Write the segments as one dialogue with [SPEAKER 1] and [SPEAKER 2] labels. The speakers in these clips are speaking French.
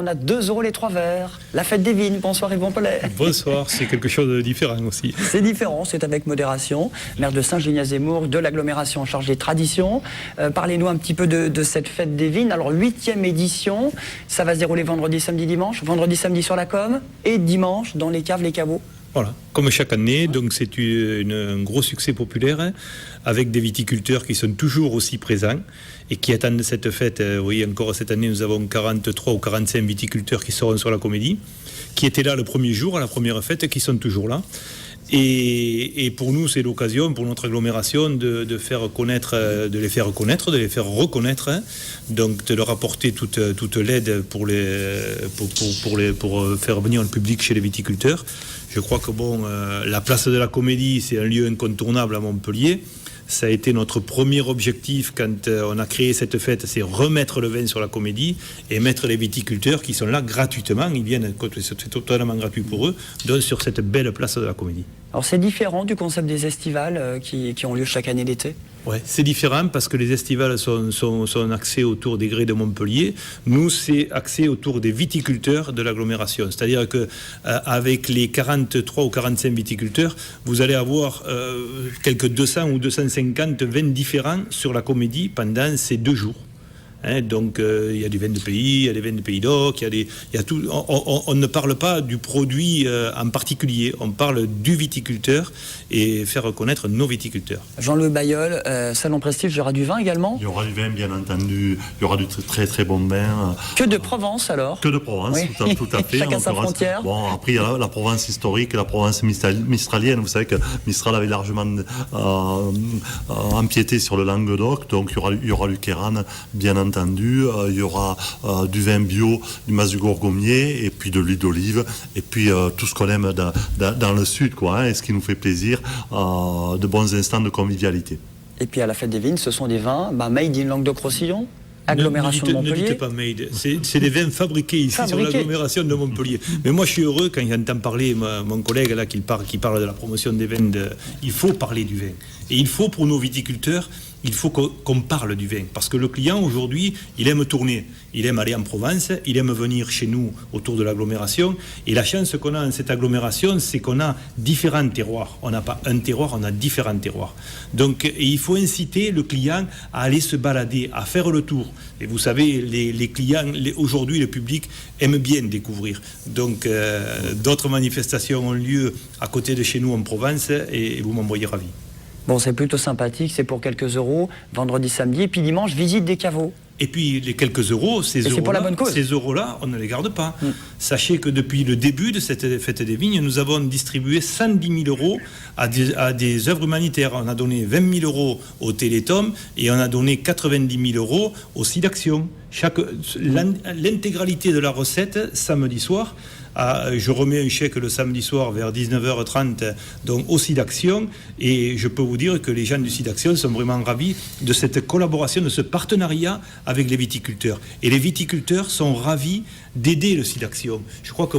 [SPEAKER 1] On a 2 € les 3 verres. La fête des vignes. Bonsoir Yvon Pellet.
[SPEAKER 2] Bonsoir, c'est quelque chose de différent aussi.
[SPEAKER 1] C'est différent, c'est avec modération. Maire de Saint-Gilles-Zemmour, de l'agglomération en charge des traditions. Parlez-nous un petit peu de cette fête des vignes. Alors, 8e édition, ça va se dérouler vendredi, samedi, dimanche. Vendredi, samedi sur la com et dimanche dans les caves, les caveaux.
[SPEAKER 2] Voilà, comme chaque année, donc c'est un gros succès populaire avec des viticulteurs qui sont toujours aussi présents et qui attendent cette fête. Oui, encore cette année, nous avons 43 ou 45 viticulteurs qui seront sur la comédie, qui étaient là le premier jour, à la première fête, qui sont toujours là. Et pour nous, c'est l'occasion, pour notre agglomération, de les faire connaître, de les faire reconnaître, donc de leur apporter toute l'aide pour faire venir le public chez les viticulteurs. Je crois que la place de la Comédie, c'est un lieu incontournable à Montpellier. Ça a été notre premier objectif quand on a créé cette fête, c'est remettre le vin sur la Comédie et mettre les viticulteurs qui sont là gratuitement, ils viennent, c'est totalement gratuit pour eux, donc sur cette belle place de la Comédie.
[SPEAKER 1] Alors c'est différent du concept des estivales qui ont lieu chaque année l'été.
[SPEAKER 2] Ouais, c'est différent parce que les estivales sont axées autour des grès de Montpellier. Nous, c'est axé autour des viticulteurs de l'agglomération. C'est-à-dire que avec les 43 ou 45 viticulteurs, vous allez avoir quelques 200 ou 250 vins différents sur la Comédie pendant ces 2 jours. Donc il y a du vin de pays, il y a des vins de pays d'Oc, il y a tout. On ne parle pas du produit en particulier, on parle du viticulteur et faire reconnaître nos viticulteurs.
[SPEAKER 1] Jean-Louis Bailleul, Salon Prestige, il y aura du vin également?
[SPEAKER 3] Il y aura du vin, bien entendu, il y aura du très très bon vin.
[SPEAKER 1] Que de Provence alors?
[SPEAKER 3] Que de Provence,
[SPEAKER 1] oui.
[SPEAKER 3] tout à fait.
[SPEAKER 1] Chacun sa frontière.
[SPEAKER 3] Bon, après il y a la Provence historique et la Provence mistralienne. Vous savez que Mistral avait largement empiété sur le Languedoc, donc il y aura du Queyranne, bien entendu. Il y aura du vin bio, du Mas-du-Gourgommier et puis de l'huile d'olive et puis tout ce qu'on aime dans le sud, quoi, et ce qui nous fait plaisir, de bons instants de convivialité. Et
[SPEAKER 1] puis à la fête des vignes, ce sont des vins made in Languedoc-Roussillon, agglomération de Montpellier.
[SPEAKER 2] Ne dites pas made, c'est des vins fabriqués ici sur l'agglomération de Montpellier. Mais moi je suis heureux quand j'entends parler mon collègue là qui parle de la promotion des vins. Il faut parler du vin. Et il faut pour nos viticulteurs, il faut qu'on parle du vin. Parce que le client aujourd'hui, il aime tourner. Il aime aller en Provence, il aime venir chez nous autour de l'agglomération. Et la chance qu'on a dans cette agglomération, c'est qu'on a différents terroirs. On n'a pas un terroir, on a différents terroirs. Donc il faut inciter le client à aller se balader, à faire le tour. Et vous savez, les clients, aujourd'hui, le public aime bien découvrir. Donc d'autres manifestations ont lieu à côté de chez nous en Provence et vous m'envoyez ravi.
[SPEAKER 1] Bon, c'est plutôt sympathique, c'est pour quelques euros, vendredi, samedi, et puis dimanche, visite des caveaux.
[SPEAKER 2] Et puis les quelques euros, ces euros-là, on ne les garde pas. Sachez que depuis le début de cette fête des vignes, nous avons distribué 110 000 euros à des œuvres humanitaires. On a donné 20 000 euros au Téléthon et on a donné 90 000 euros au SIDAction. L'intégralité de la recette, samedi soir, je remets un chèque le samedi soir vers 19h30 donc au SIDAction, et je peux vous dire que les gens du SIDAction sont vraiment ravis de cette collaboration, de ce partenariat avec les viticulteurs. Et les viticulteurs sont ravis d'aider le SIDAction. Je crois que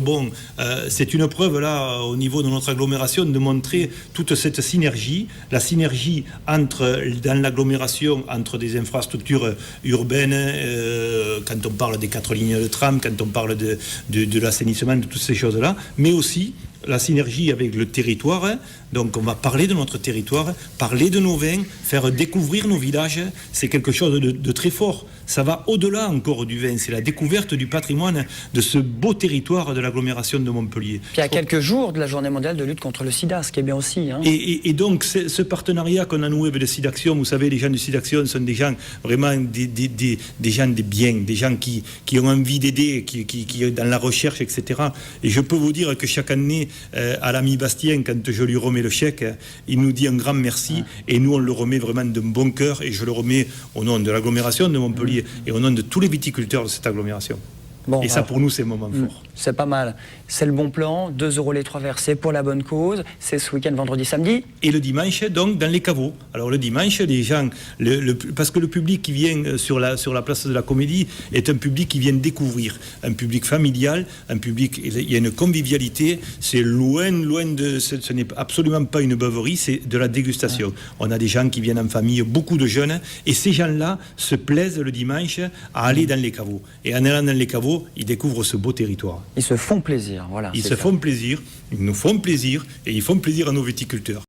[SPEAKER 2] c'est une preuve là au niveau de notre agglomération de montrer toute cette synergie, la synergie dans l'agglomération entre des infrastructures urbaines, quand on parle des 4 lignes de tram, quand on parle de l'assainissement, de toutes ces choses-là, mais aussi la synergie avec le territoire. Donc on va parler de notre territoire, parler de nos vins, faire découvrir nos villages. C'est quelque chose de très fort. Ça va au-delà encore du vin. C'est la découverte du patrimoine de ce beau territoire de l'agglomération de Montpellier.
[SPEAKER 1] Puis à quelques jours de la journée mondiale de lutte contre le sida, ce qui est bien aussi.
[SPEAKER 2] Et donc ce partenariat qu'on a noué avec le SIDAction, vous savez, les gens du SIDAction sont des gens vraiment des gens des biens, des gens qui ont envie d'aider, qui dans la recherche, etc. Et je peux vous dire que chaque année, à l'ami Bastien, quand je lui remets le chèque, il nous dit un grand merci, et nous on le remet vraiment d'un bon cœur, et je le remets au nom de l'agglomération de Montpellier et au nom de tous les viticulteurs de cette agglomération. Et ça, pour nous, c'est un moment fort.
[SPEAKER 1] C'est pas mal. C'est le bon plan. 2 € les 3 verres, c'est pour la bonne cause. C'est ce week-end, vendredi, samedi.
[SPEAKER 2] Et le dimanche, donc, dans les caveaux. Alors, le dimanche, les gens... parce que le public qui vient sur la place de la Comédie est un public qui vient découvrir. Un public familial, un public... Il y a une convivialité. C'est loin de... Ce n'est absolument pas une beuverie, c'est de la dégustation. On a des gens qui viennent en famille, beaucoup de jeunes. Et ces gens-là se plaisent le dimanche à aller dans les caveaux. Et en allant dans les caveaux, nouveau, ils découvrent ce beau territoire.
[SPEAKER 1] Ils se font plaisir, voilà.
[SPEAKER 2] Ils
[SPEAKER 1] c'est
[SPEAKER 2] se
[SPEAKER 1] ça.
[SPEAKER 2] font plaisir, ils nous font plaisir et ils font plaisir à nos viticulteurs.